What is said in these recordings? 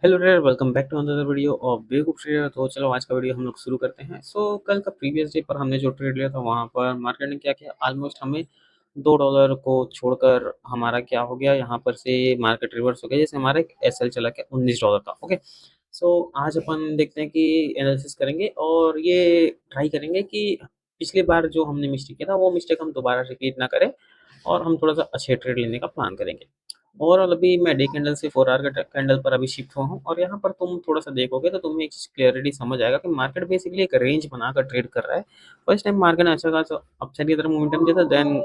Hello there, welcome back to another video of Bewakoof trader. तो चलो आज का वीडियो हम लोग शुरू करते हैं। कल का प्रीवियस डे पर हमने जो ट्रेड लिया था वहाँ पर मार्केट ने क्या किया, ऑलमोस्ट हमें $2 को छोड़कर हमारा क्या हो गया, यहाँ पर से मार्केट रिवर्स हो गया, जैसे हमारा एक एस एल चला गया $19 का। ओके, आज अपन देखते हैं कि एनालिसिस करेंगे और ये ट्राई करेंगे कि पिछली बार जो हमने मिस्टेक किया था वो मिस्टेक हम दोबारा रिपीट ना करें और हम थोड़ा सा अच्छे ट्रेड लेने का प्लान करेंगे। ओवरऑल अभी मैं डे कैंडल से 4 आवर का कैंडल पर अभी शिफ्ट हुआ हूँ और यहाँ पर तुम थोड़ा सा देखोगे तो तुम्हें एक चीज क्लियरिटी समझ आएगा कि मार्केट बेसिकली एक रेंज बनाकर ट्रेड कर रहा है। फर्स्ट टाइम मार्केट ने अच्छा खासा अपसाइड की तरफ मोमेंटम दिया था, देन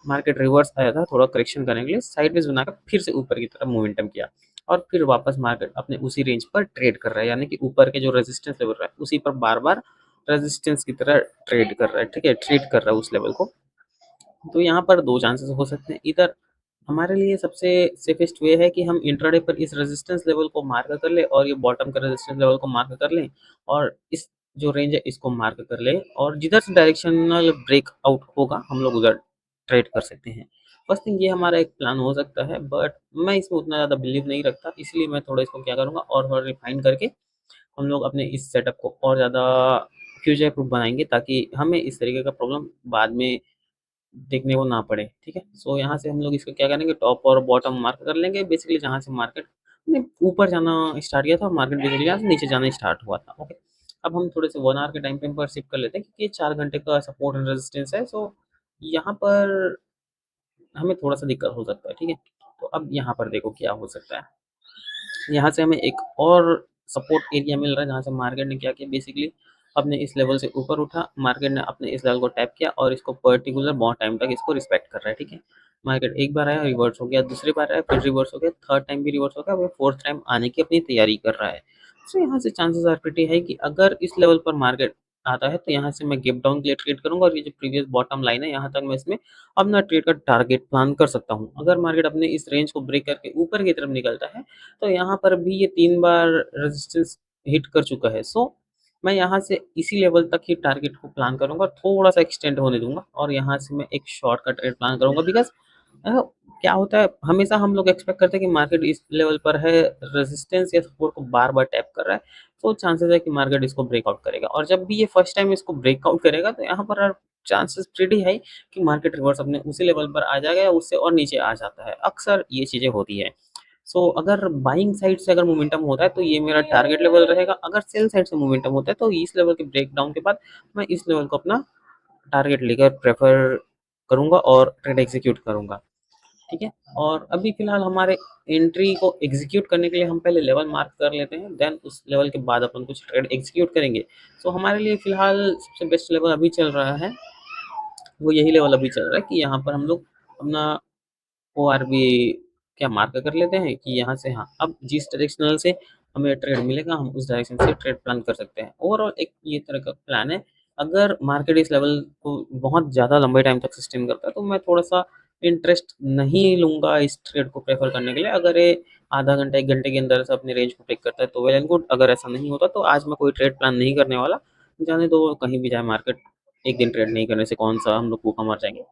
मार्केट रिवर्स आया था थोड़ा करेक्शन करने के लिए, साइडवेज बनाकर फिर से ऊपर की तरफ मोमेंटम किया और फिर वापस मार्केट अपने उसी रेंज पर ट्रेड कर रहा है, यानी कि ऊपर के जो रेजिस्टेंस लेवल रहा है उसी पर बार बार रेजिस्टेंस की तरह ट्रेड कर रहा है। ठीक है, ट्रेड कर रहा है उस लेवल को। तो यहाँ पर दो चांसेस हो सकते हैं, इधर हमारे लिए सबसे सेफेस्ट वे है कि हम इंट्राडे पर इस रेजिस्टेंस लेवल को मार्क कर लें और ये बॉटम का रेजिस्टेंस लेवल को मार्क कर लें और इस जो रेंज है इसको मार्क कर लें और जिधर से डायरेक्शनल ब्रेकआउट होगा हम लोग उधर ट्रेड कर सकते हैं। फर्स्ट थिंग ये हमारा एक प्लान हो सकता है, बट मैं इसमें उतना ज़्यादा बिलीव नहीं रखता, इसलिए मैं थोड़ा इसको क्या करूँगा और थोड़ा रिफाइन करके हम लोग अपने इस सेटअप को और ज़्यादा फ्यूचर प्रूफ बनाएंगे ताकि हमें इस तरीके का प्रॉब्लम बाद में देखने को ना पड़े। ठीक है, यहाँ से हम लोग इसको क्या करेंगे, टॉप और बॉटम मार्क कर लेंगे, बेसिकली जहाँ से मार्केट ने ऊपर जाना स्टार्ट किया था और मार्केट बेसिकली यहाँ से नीचे जाना स्टार्ट हुआ था। ओके, अब हम थोड़े से 1 आवर के टाइम फ्रेम पर शिफ्ट कर लेते हैं क्योंकि ये 4 घंटे का सपोर्ट एंड रेजिस्टेंस है। यहाँ पर हमें थोड़ा सा दिक्कत हो सकता है। ठीक है, तो अब यहाँ पर देखो क्या हो सकता है। यहाँ से हमें एक और सपोर्ट एरिया मिल रहा है जहाँ से मार्केट ने क्या किया, बेसिकली अपने इस लेवल से ऊपर उठा, मार्केट ने अपने इस लेवल को टैप किया और इसको पर्टिकुलर बहुत टाइम तक इसको रिस्पेक्ट कर रहा है। ठीक है, मार्केट एक बार आया रिवर्स हो गया, दूसरी बार आया फिर रिवर्स हो गया, थर्ड टाइम भी रिवर्स हो गया, वो फोर्थ टाइम आने की अपनी तैयारी कर रहा है। यहाँ से चांसेस आर प्रीटी है कि अगर इस लेवल पर मार्केट आता है तो यहाँ से मैं गेप डाउन के लिए ट्रेड करूंगा और ये जो प्रीवियस बॉटम लाइन है यहाँ तक मैं इसमें अपना ट्रेड का टारगेट प्लान कर सकता हूँ। अगर मार्केट अपने इस रेंज को ब्रेक करके ऊपर की तरफ निकलता है तो यहाँ पर भी ये 3 बार रेजिस्टेंस हिट कर चुका है। मैं यहाँ से इसी लेवल तक ही टारगेट को प्लान करूंगा, थोड़ा सा एक्सटेंड होने दूंगा और यहाँ से मैं एक शॉर्ट का ट्रेड प्लान करूंगा। बिकॉज क्या होता है, हमेशा हम लोग एक्सपेक्ट करते हैं कि मार्केट इस लेवल पर है, रेजिस्टेंस या सपोर्ट को बार बार टैप कर रहा है, तो चांसेस है कि मार्केट इसको ब्रेकआउट करेगा और जब भी ये फर्स्ट टाइम इसको ब्रेकआउट करेगा तो यहाँ पर चांसेस प्रीटी है कि मार्केट रिवर्स अपने उसी लेवल पर आ जाएगा या उससे और नीचे आ जाता है। अक्सर ये चीज़ें होती है। अगर बाइंग साइड से अगर मोमेंटम होता है तो ये मेरा टारगेट लेवल रहेगा, अगर सेल साइड से मोमेंटम होता है तो इस लेवल के ब्रेकडाउन के बाद मैं इस लेवल को अपना टारगेट लेकर प्रेफर करूंगा और ट्रेड एग्जीक्यूट करूंगा। ठीक है, और अभी फिलहाल हमारे एंट्री को एग्जीक्यूट करने के लिए हम पहले लेवल मार्क कर लेते हैं, देन उस लेवल के बाद अपन कुछ ट्रेड एग्जीक्यूट करेंगे। हमारे लिए फिलहाल सबसे बेस्ट लेवल अभी चल रहा है, वो यही लेवल अभी चल रहा है कि यहाँ पर हम लोग अपना ओ आर बी क्या मार्क कर लेते हैं कि यहाँ से, हाँ, अब जिस डायरेक्शनल से हमें ट्रेड मिलेगा हम उस डायरेक्शन से ट्रेड प्लान कर सकते हैं। ओवरऑल एक ये तरह का प्लान है। अगर मार्केट इस लेवल को बहुत ज़्यादा लंबे टाइम तक सस्टेन करता है तो मैं थोड़ा सा इंटरेस्ट नहीं लूंगा इस ट्रेड को प्रेफर करने के लिए। अगर ये आधा घंटा 1 घंटे के अंदर से अपने रेंज को ब्रेक करता है तो वेल एंड गुड, अगर ऐसा नहीं होता तो आज मैं कोई ट्रेड प्लान नहीं करने वाला। जाने दो कहीं भी जाए मार्केट, एक दिन ट्रेड नहीं करने से कौन सा हम लोग भूखा मर जाएंगे।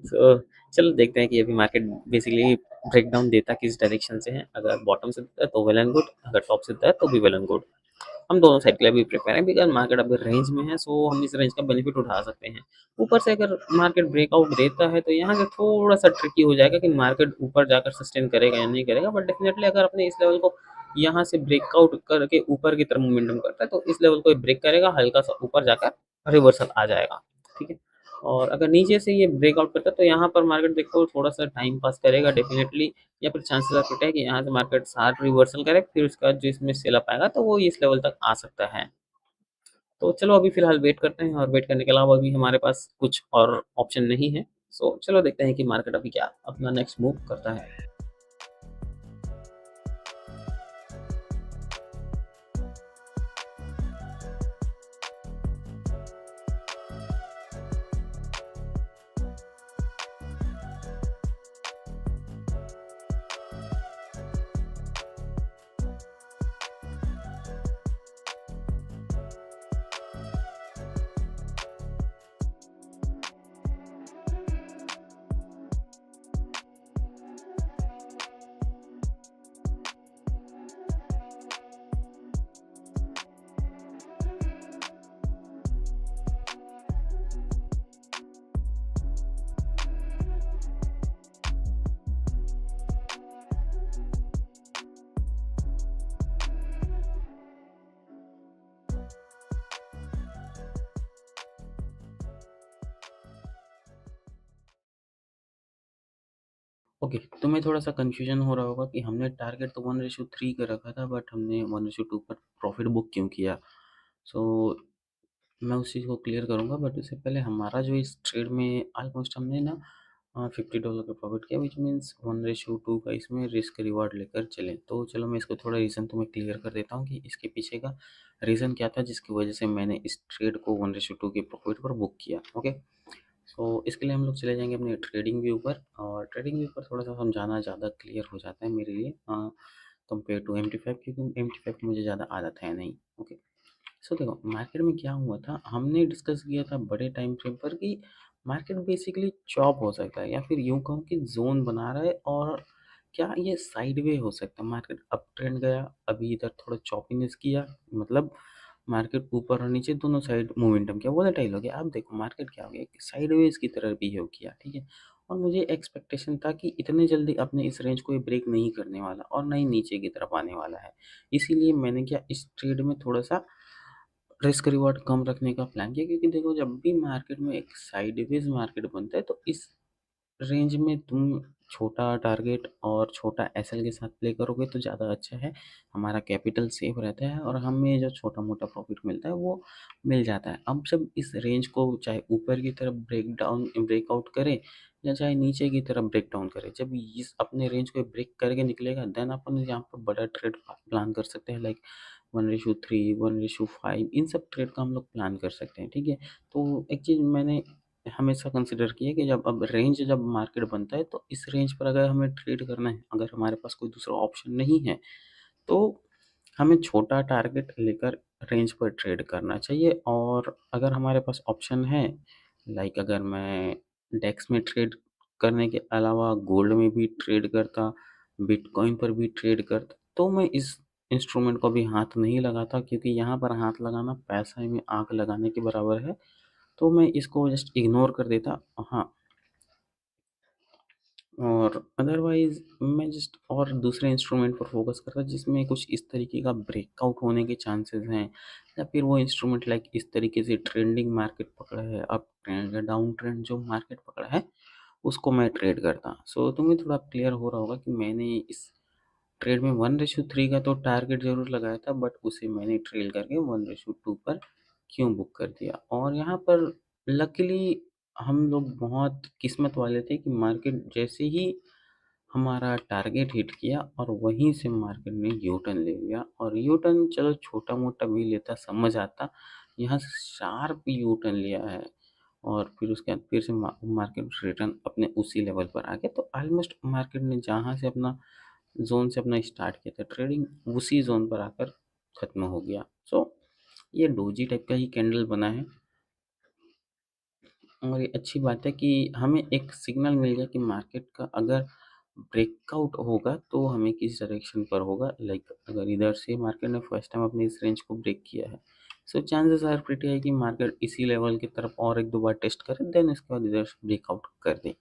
सो चलो देखते हैं कि अभी मार्केट बेसिकली ब्रेकडाउन देता किस डायरेक्शन से है। अगर बॉटम से देता है तो वेल एंड गुड, अगर टॉप से देता है तो भी वेल एंड गुड। हम दोनों साइड के लिए भी प्रिपेयर हैं बिकॉज मार्केट अभी रेंज में है, हम इस रेंज का बेनिफिट उठा सकते हैं। ऊपर से अगर मार्केट ब्रेकआउट देता है तो यहाँ से थोड़ा सा ट्रिकी हो जाएगा कि मार्केट ऊपर जाकर सस्टेन करेगा या नहीं करेगा, बट डेफिनेटली अगर अपने इस लेवल को यहाँ से ब्रेकआउट करके ऊपर की तरफ मोमेंटम करता है तो इस लेवल को ब्रेक करेगा, हल्का सा ऊपर जाकर रिवर्सल आ जाएगा। ठीक है, और अगर नीचे से ये ब्रेकआउट करता है तो यहाँ पर मार्केट देखो थोड़ा सा टाइम पास करेगा डेफिनेटली, या फिर चांसेस आर है कि यहाँ से मार्केट शार्प रिवर्सल करे, फिर उसके बाद जो इसमें सेल अप आएगा तो वो इस लेवल तक आ सकता है। तो चलो अभी फिलहाल वेट करते हैं और वेट करने के अलावा अभी हमारे पास कुछ और ऑप्शन नहीं है। चलो देखते हैं कि मार्केट अभी क्या अपना नेक्स्ट मूव करता है। ओके, तुम्हें थोड़ा-सा कन्फ्यूज़न हो रहा होगा कि हमने टारगेट तो 1:3 का रखा था बट हमने 1:2 पर प्रॉफ़िट बुक क्यों किया? सो मैं उस चीज़ को क्लियर करूँगा बट उससे पहले हमारा जो इस ट्रेड में ऑलमोस्ट हमने ना $50 का प्रॉफ़िट किया व्हिच मीन्स 1:2 का इसमें रिस्क रिवार्ड लेकर चले। तो चलो मैं इसको थोड़ा रीज़न तुम्हें क्लियर कर देता हूँ कि इसके पीछे का रीज़न क्या था जिसकी वज़ह से मैंने इस ट्रेड को 1:2 के प्रॉफ़िट पर बुक किया। ओके? सो इसके लिए हम लोग चले जाएँगे अपने ट्रेडिंग व्यू पर और ट्रेडिंग व्यू पर थोड़ा-सा समझाना ज़्यादा क्लियर हो जाता है मेरे लिए कंपेयर टू एमटी5 क्योंकि एमटी5 की मुझे ज़्यादा आदत है नहीं। ओके। सो देखो मार्केट में क्या हुआ था हमने डिस्कस किया था बड़े टाइम फ्रेम पर कि मार्केट बेसिकली चॉप हो सकता है या फिर यूं कहूँ कि जोन बना रहा है और क्या ये साइडवे हो सकता है। मार्केट अप ट्रेंड गया, अभी इधर थोड़ा चॉपीनेस किया, मतलब मार्केट ऊपर और नीचे दोनों साइड मोमेंटम किया, वोलेटाइल हो गया। अब देखो मार्केट क्या हो गया कि साइडवेज की तरह बिहेव किया, ठीक है। और मुझे एक्सपेक्टेशन था कि इतने जल्दी अपने इस रेंज को ये ब्रेक नहीं करने वाला और ना ही नीचे की तरफ आने वाला है। इसीलिए मैंने क्या इस ट्रेड में थोड़ा सा रिस्क रिवॉर्ड कम रखने का प्लान किया क्योंकि देखो जब भी मार्केट में एक साइडवेज मार्केट बनता है तो इस रेंज में तुम छोटा टारगेट और छोटा एसएल के साथ प्ले करोगे तो ज़्यादा अच्छा है। हमारा कैपिटल सेफ रहता है और हमें जो छोटा मोटा प्रॉफिट मिलता है वो मिल जाता है। अब जब इस रेंज को चाहे ऊपर की तरफ ब्रेकआउट करे या चाहे नीचे की तरफ ब्रेक डाउन करे, जब इस अपने रेंज को ब्रेक करके निकलेगा देन अपन यहाँ पर बड़ा ट्रेड प्लान कर सकते हैं लाइक 1:3, 1:5 इन सब ट्रेड का हम लोग प्लान कर सकते हैं, ठीक है। तो एक चीज़ मैंने हमेशा कंसिडर की है कि जब अब रेंज जब मार्केट बनता है तो इस रेंज पर अगर हमें ट्रेड करना है, अगर हमारे पास कोई दूसरा ऑप्शन नहीं है तो हमें छोटा टारगेट लेकर रेंज पर ट्रेड करना चाहिए। और अगर हमारे पास ऑप्शन है लाइक अगर मैं डेक्स में ट्रेड करने के अलावा गोल्ड में भी ट्रेड करता, बिटकॉइन पर भी ट्रेड करता, तो मैं इस इंस्ट्रूमेंट को भी हाथ नहीं लगाता क्योंकि यहाँ पर हाथ लगाना पैसा में आग लगाने के बराबर है। तो मैं इसको जस्ट इग्नोर कर देता। हाँ, और अदरवाइज़ मैं जस्ट और दूसरे इंस्ट्रूमेंट पर फ़ोकस करता जिसमें कुछ इस तरीके का ब्रेकआउट होने के चांसेस हैं या फिर वो इंस्ट्रूमेंट लाइक इस तरीके से ट्रेंडिंग मार्केट पकड़ा है, अप ट्रेंड या डाउन ट्रेंड जो मार्केट पकड़ा है, उसको मैं ट्रेड करता। सो तुम्हें थोड़ा क्लियर हो रहा होगा कि मैंने इस ट्रेड में 1:3 का तो टारगेट ज़रूर लगाया था बट उसे मैंने ट्रेल करके 1:2 पर क्यों बुक कर दिया। और यहाँ पर लकीली हम लोग बहुत किस्मत वाले थे कि मार्केट जैसे ही हमारा टारगेट हिट किया और वहीं से मार्केट ने यू टर्न ले लिया। और यू टर्न चलो छोटा मोटा भी लेता समझ आता, यहाँ शार्प यू टर्न लिया है और फिर उसके बाद फिर से मार्केट रिटर्न अपने उसी लेवल पर आ गया। तो ऑलमोस्ट मार्केट ने जहाँ से अपना ज़ोन से अपना स्टार्ट किया था ट्रेडिंग उसी ज़ोन पर आकर ख़त्म हो गया। सो ये डोजी टाइप का ही कैंडल बना है और ये अच्छी बात है कि हमें एक सिग्नल मिल गया कि मार्केट का अगर ब्रेकआउट होगा तो हमें किस डायरेक्शन पर होगा। लाइक अगर इधर से मार्केट ने फर्स्ट टाइम अपने इस रेंज को ब्रेक किया है सो चांसेस आर प्रीटी है कि मार्केट इसी लेवल की तरफ और एक दो बार टेस्ट करे देन इसके बाद इधर से ब्रेकआउट कर दे।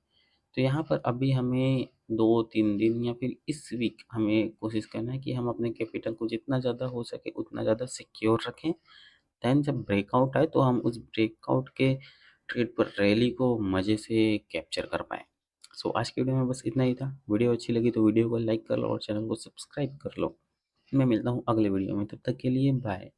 तो यहाँ पर अभी हमें 2-3 दिन या फिर इस वीक हमें कोशिश करना है कि हम अपने कैपिटल को जितना ज़्यादा हो सके उतना ज़्यादा सिक्योर रखें। देन जब ब्रेकआउट आए तो हम उस ब्रेकआउट के ट्रेड पर रैली को मज़े से कैप्चर कर पाएँ। सो आज की वीडियो में बस इतना ही था। वीडियो अच्छी लगी तो वीडियो को लाइक कर लो और चैनल को सब्सक्राइब कर लो। मैं मिलता हूँ अगले वीडियो में, तब तक के लिए बाय।